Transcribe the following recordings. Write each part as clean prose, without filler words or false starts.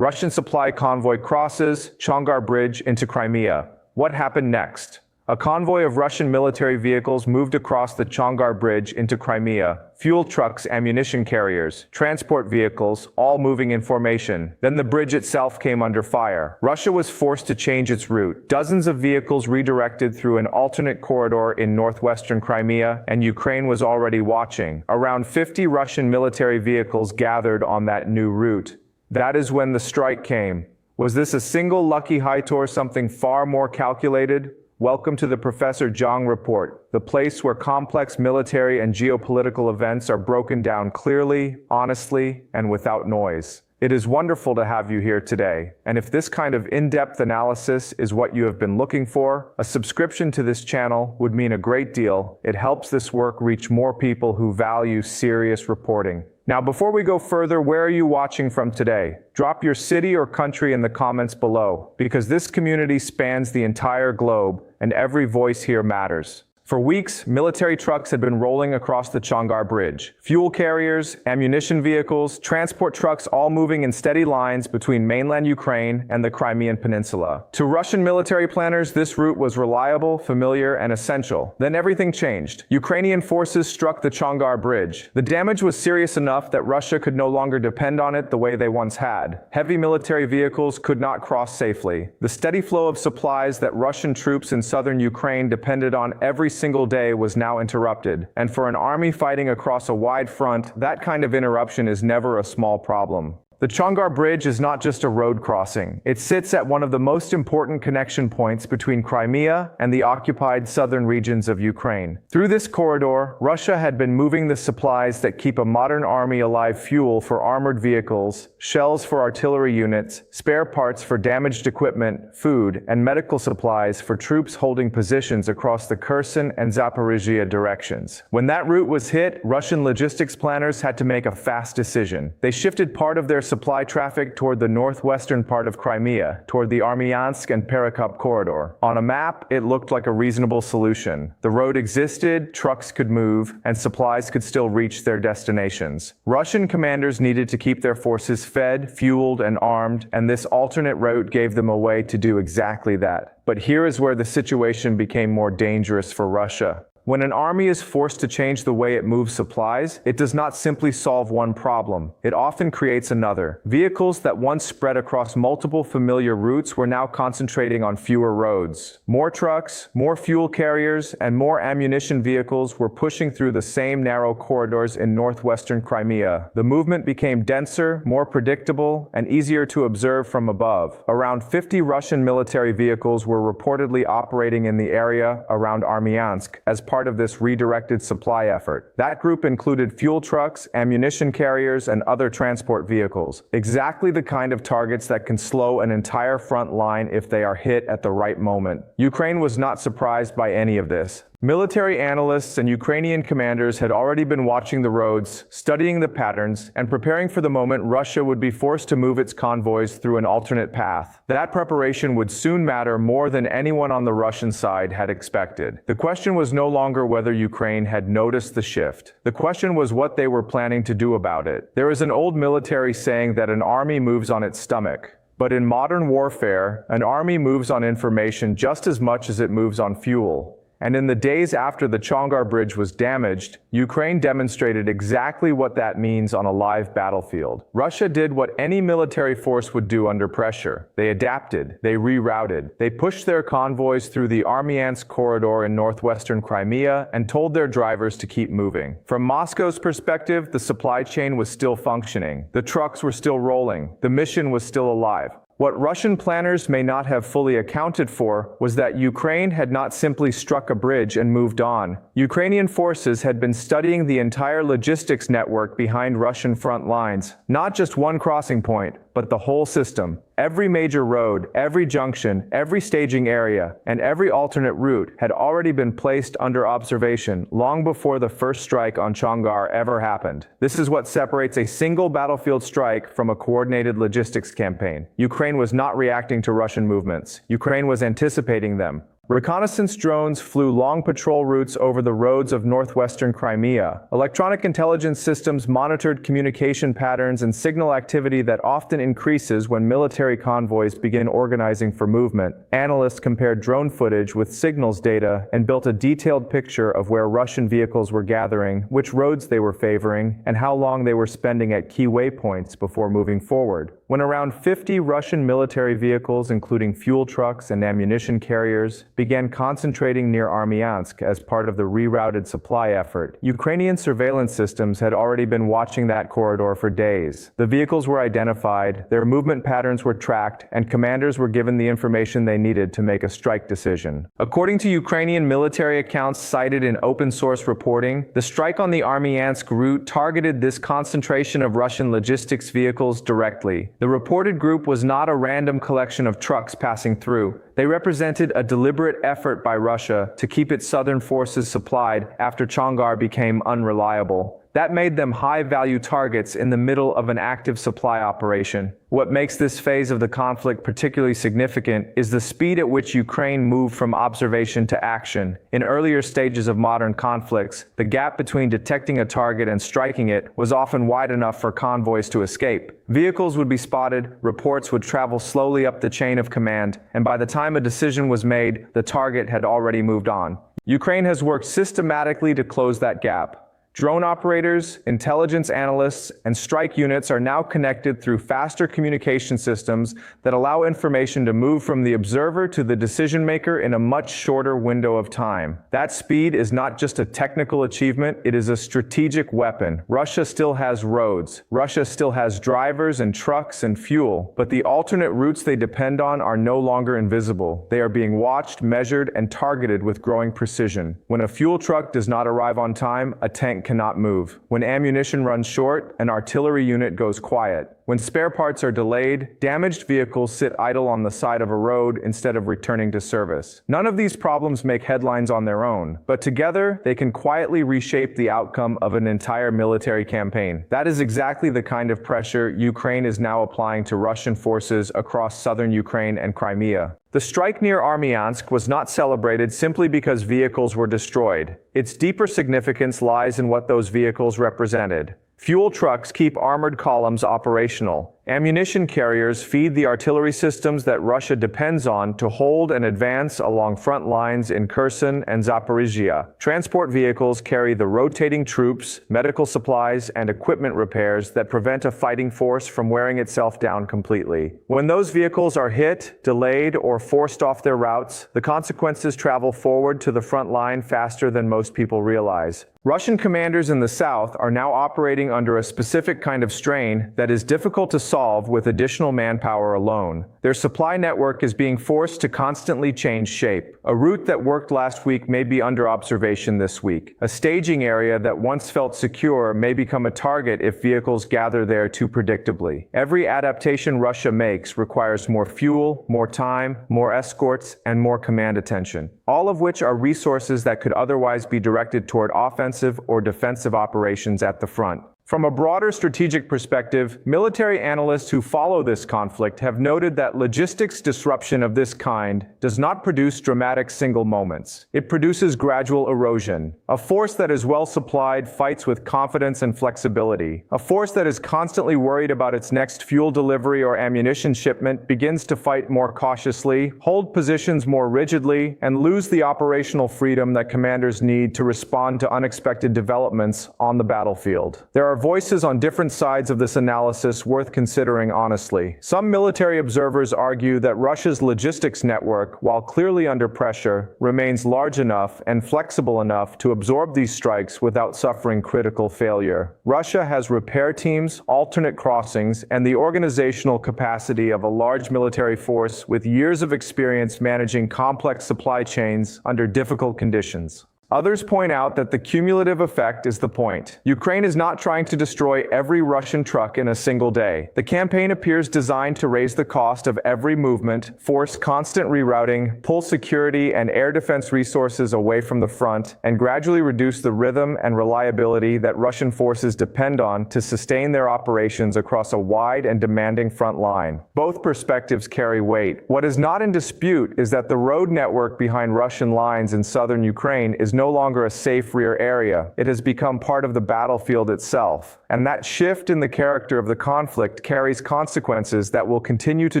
Russian supply convoy crosses Chongar Bridge into Crimea. What happened next? A convoy of Russian military vehicles moved across the Chongar Bridge into Crimea. Fuel trucks, ammunition carriers, transport vehicles, all moving in formation. Then the bridge itself came under fire. Russia was forced to change its route. Dozens of vehicles redirected through an alternate corridor in northwestern Crimea, and Ukraine was already watching. Around 50 Russian military vehicles gathered on that new route. That is when the strike came. Was this a single lucky hit or something far more calculated? Welcome to the Professor Jiang Report, the place where complex military and geopolitical events are broken down clearly, honestly, and without noise. It is wonderful to have you here today, and if this kind of in-depth analysis is what you have been looking for, a subscription to this channel would mean a great deal. It helps this work reach more people who value serious reporting. Now, before we go further, where are you watching from today? Drop your city or country in the comments below, because this community spans the entire globe, and every voice here matters. For weeks, military trucks had been rolling across the Chongar Bridge. Fuel carriers, ammunition vehicles, transport trucks all moving in steady lines between mainland Ukraine and the Crimean Peninsula. To Russian military planners, this route was reliable, familiar, and essential. Then everything changed. Ukrainian forces struck the Chongar Bridge. The damage was serious enough that Russia could no longer depend on it the way they once had. Heavy military vehicles could not cross safely. The steady flow of supplies that Russian troops in southern Ukraine depended on every single day was now interrupted, and for an army fighting across a wide front, that kind of interruption is never a small problem. The Chongar Bridge is not just a road crossing. It sits at one of the most important connection points between Crimea and the occupied southern regions of Ukraine. Through this corridor, Russia had been moving the supplies that keep a modern army alive: fuel for armored vehicles, shells for artillery units, spare parts for damaged equipment, food, and medical supplies for troops holding positions across the Kherson and Zaporizhia directions. When that route was hit, Russian logistics planners had to make a fast decision. They shifted part of their supply traffic toward the northwestern part of Crimea, toward the Armyansk and Perekop corridor. On a map, it looked like a reasonable solution. The road existed, trucks could move, and supplies could still reach their destinations. Russian commanders needed to keep their forces fed, fueled, and armed, and this alternate route gave them a way to do exactly that. But here is where the situation became more dangerous for Russia. When an army is forced to change the way it moves supplies, it does not simply solve one problem. It often creates another. Vehicles that once spread across multiple familiar routes were now concentrating on fewer roads. More trucks, more fuel carriers, and more ammunition vehicles were pushing through the same narrow corridors in northwestern Crimea. The movement became denser, more predictable, and easier to observe from above. Around 50 Russian military vehicles were reportedly operating in the area around Armyansk as part of this redirected supply effort. That group included fuel trucks, ammunition carriers, and other transport vehicles. Exactly the kind of targets that can slow an entire front line if they are hit at the right moment. Ukraine was not surprised by any of this. Military analysts and Ukrainian commanders had already been watching the roads, studying the patterns, and preparing for the moment Russia would be forced to move its convoys through an alternate path. That preparation would soon matter more than anyone on the Russian side had expected. The question was no longer whether Ukraine had noticed the shift. The question was what they were planning to do about it. There is an old military saying that an army moves on its stomach. But in modern warfare, an army moves on information just as much as it moves on fuel. And in the days after the Chongar Bridge was damaged, Ukraine demonstrated exactly what that means on a live battlefield. Russia did what any military force would do under pressure. They adapted, they rerouted, they pushed their convoys through the Armyansk corridor in northwestern Crimea and told their drivers to keep moving. From Moscow's perspective, the supply chain was still functioning. The trucks were still rolling. The mission was still alive. What Russian planners may not have fully accounted for was that Ukraine had not simply struck a bridge and moved on. Ukrainian forces had been studying the entire logistics network behind Russian front lines, not just one crossing point, but the whole system. Every major road, every junction, every staging area, and every alternate route had already been placed under observation long before the first strike on Chongar ever happened. This is what separates a single battlefield strike from a coordinated logistics campaign. Ukraine was not reacting to Russian movements. Ukraine was anticipating them. Reconnaissance drones flew long patrol routes over the roads of northwestern Crimea. Electronic intelligence systems monitored communication patterns and signal activity that often increases when military convoys begin organizing for movement. Analysts compared drone footage with signals data and built a detailed picture of where Russian vehicles were gathering, which roads they were favoring, and how long they were spending at key waypoints before moving forward. When around 50 Russian military vehicles, including fuel trucks and ammunition carriers, began concentrating near Armyansk as part of the rerouted supply effort, Ukrainian surveillance systems had already been watching that corridor for days. The vehicles were identified, their movement patterns were tracked, and commanders were given the information they needed to make a strike decision. According to Ukrainian military accounts cited in open-source reporting, the strike on the Armyansk route targeted this concentration of Russian logistics vehicles directly. The reported group was not a random collection of trucks passing through. They represented a deliberate effort by Russia to keep its southern forces supplied after Chongar became unreliable. That made them high-value targets in the middle of an active supply operation. What makes this phase of the conflict particularly significant is the speed at which Ukraine moved from observation to action. In earlier stages of modern conflicts, the gap between detecting a target and striking it was often wide enough for convoys to escape. Vehicles would be spotted, reports would travel slowly up the chain of command, and by the time a decision was made, the target had already moved on. Ukraine has worked systematically to close that gap. Drone operators, intelligence analysts, and strike units are now connected through faster communication systems that allow information to move from the observer to the decision maker in a much shorter window of time. That speed is not just a technical achievement, it is a strategic weapon. Russia still has roads. Russia still has drivers and trucks and fuel, but the alternate routes they depend on are no longer invisible. They are being watched, measured, and targeted with growing precision. When a fuel truck does not arrive on time, a tank cannot move. When ammunition runs short, an artillery unit goes quiet. When spare parts are delayed, damaged vehicles sit idle on the side of a road instead of returning to service. None of these problems make headlines on their own, but together they can quietly reshape the outcome of an entire military campaign. That is exactly the kind of pressure Ukraine is now applying to Russian forces across southern Ukraine and Crimea. The strike near Armyansk was not celebrated simply because vehicles were destroyed. Its deeper significance lies in what those vehicles represented. Fuel trucks keep armored columns operational. Ammunition carriers feed the artillery systems that Russia depends on to hold and advance along front lines in Kherson and Zaporizhia. Transport vehicles carry the rotating troops, medical supplies, and equipment repairs that prevent a fighting force from wearing itself down completely. When those vehicles are hit, delayed, or forced off their routes, the consequences travel forward to the front line faster than most people realize. Russian commanders in the south are now operating under a specific kind of strain that is difficult to solve with additional manpower alone. Their supply network is being forced to constantly change shape. A route that worked last week may be under observation this week. A staging area that once felt secure may become a target if vehicles gather there too predictably. Every adaptation Russia makes requires more fuel, more time, more escorts, and more command attention, all of which are resources that could otherwise be directed toward offensive or defensive operations at the front. From a broader strategic perspective, military analysts who follow this conflict have noted that logistics disruption of this kind does not produce dramatic single moments. It produces gradual erosion. A force that is well supplied fights with confidence and flexibility. A force that is constantly worried about its next fuel delivery or ammunition shipment begins to fight more cautiously, hold positions more rigidly, and lose the operational freedom that commanders need to respond to unexpected developments on the battlefield. There are voices on different sides of this analysis worth considering honestly. Some military observers argue that Russia's logistics network, while clearly under pressure, remains large enough and flexible enough to absorb these strikes without suffering critical failure. Russia has repair teams, alternate crossings, and the organizational capacity of a large military force with years of experience managing complex supply chains under difficult conditions. Others point out that the cumulative effect is the point. Ukraine is not trying to destroy every Russian truck in a single day. The campaign appears designed to raise the cost of every movement, force constant rerouting, pull security and air defense resources away from the front, and gradually reduce the rhythm and reliability that Russian forces depend on to sustain their operations across a wide and demanding front line. Both perspectives carry weight. What is not in dispute is that the road network behind Russian lines in southern Ukraine is no longer a safe rear area. It has become part of the battlefield itself. And that shift in the character of the conflict carries consequences that will continue to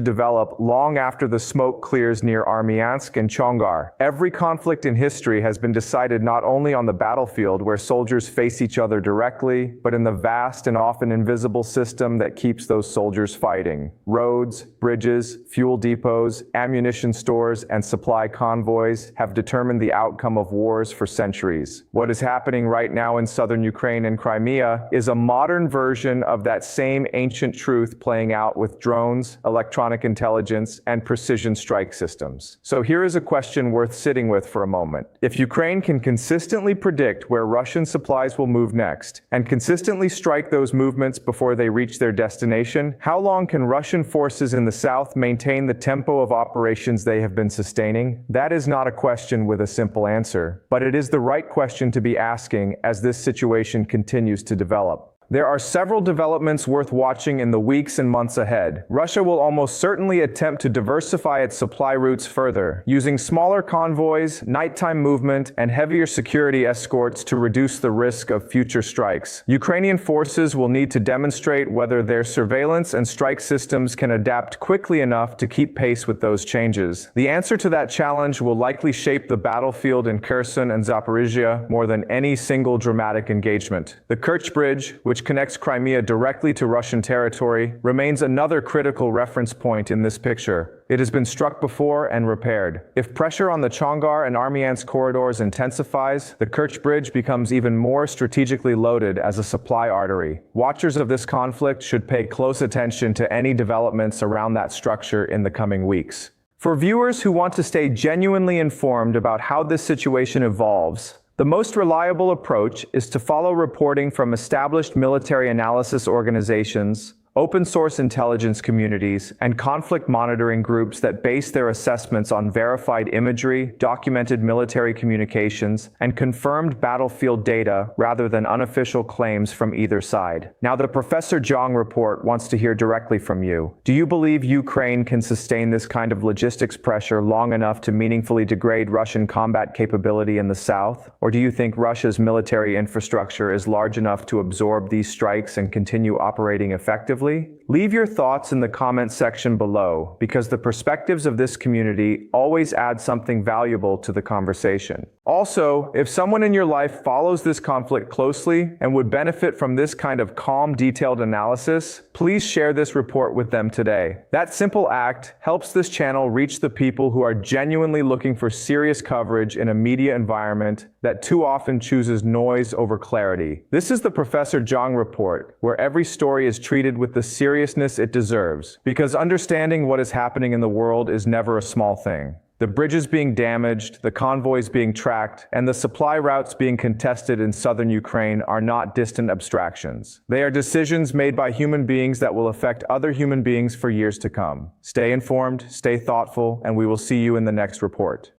develop long after the smoke clears near Armyansk and Chongar. Every conflict in history has been decided not only on the battlefield where soldiers face each other directly, but in the vast and often invisible system that keeps those soldiers fighting. Roads, bridges, fuel depots, ammunition stores, and supply convoys have determined the outcome of wars for centuries. What is happening right now in southern Ukraine and Crimea is a modern version of that same ancient truth playing out with drones, electronic intelligence, and precision strike systems. So here is a question worth sitting with for a moment. If Ukraine can consistently predict where Russian supplies will move next, and consistently strike those movements before they reach their destination, how long can Russian forces in the south maintain the tempo of operations they have been sustaining? That is not a question with a simple answer, but it is the right question to be asking as this situation continues to develop. There are several developments worth watching in the weeks and months ahead. Russia will almost certainly attempt to diversify its supply routes further, using smaller convoys, nighttime movement, and heavier security escorts to reduce the risk of future strikes. Ukrainian forces will need to demonstrate whether their surveillance and strike systems can adapt quickly enough to keep pace with those changes. The answer to that challenge will likely shape the battlefield in Kherson and Zaporizhia more than any single dramatic engagement. The Kerch Bridge, which connects Crimea directly to Russian territory, remains another critical reference point in this picture. It has been struck before and repaired. If pressure on the Chongar and Armyansk corridors intensifies, the Kerch Bridge becomes even more strategically loaded as a supply artery. Watchers of this conflict should pay close attention to any developments around that structure in the coming weeks. For viewers who want to stay genuinely informed about how this situation evolves, the most reliable approach is to follow reporting from established military analysis organizations, open-source intelligence communities, and conflict monitoring groups that base their assessments on verified imagery, documented military communications, and confirmed battlefield data rather than unofficial claims from either side. Now, the Professor Jiang Report wants to hear directly from you. Do you believe Ukraine can sustain this kind of logistics pressure long enough to meaningfully degrade Russian combat capability in the south? Or do you think Russia's military infrastructure is large enough to absorb these strikes and continue operating effectively? Leave your thoughts in the comment section below, because the perspectives of this community always add something valuable to the conversation. Also, if someone in your life follows this conflict closely and would benefit from this kind of calm, detailed analysis, please share this report with them today. That simple act helps this channel reach the people who are genuinely looking for serious coverage in a media environment that too often chooses noise over clarity. This is the Professor Jiang Report, where every story is treated with the seriousness it deserves, because understanding what is happening in the world is never a small thing. The bridges being damaged, the convoys being tracked, and the supply routes being contested in southern Ukraine are not distant abstractions. They are decisions made by human beings that will affect other human beings for years to come. Stay informed, stay thoughtful, and we will see you in the next report.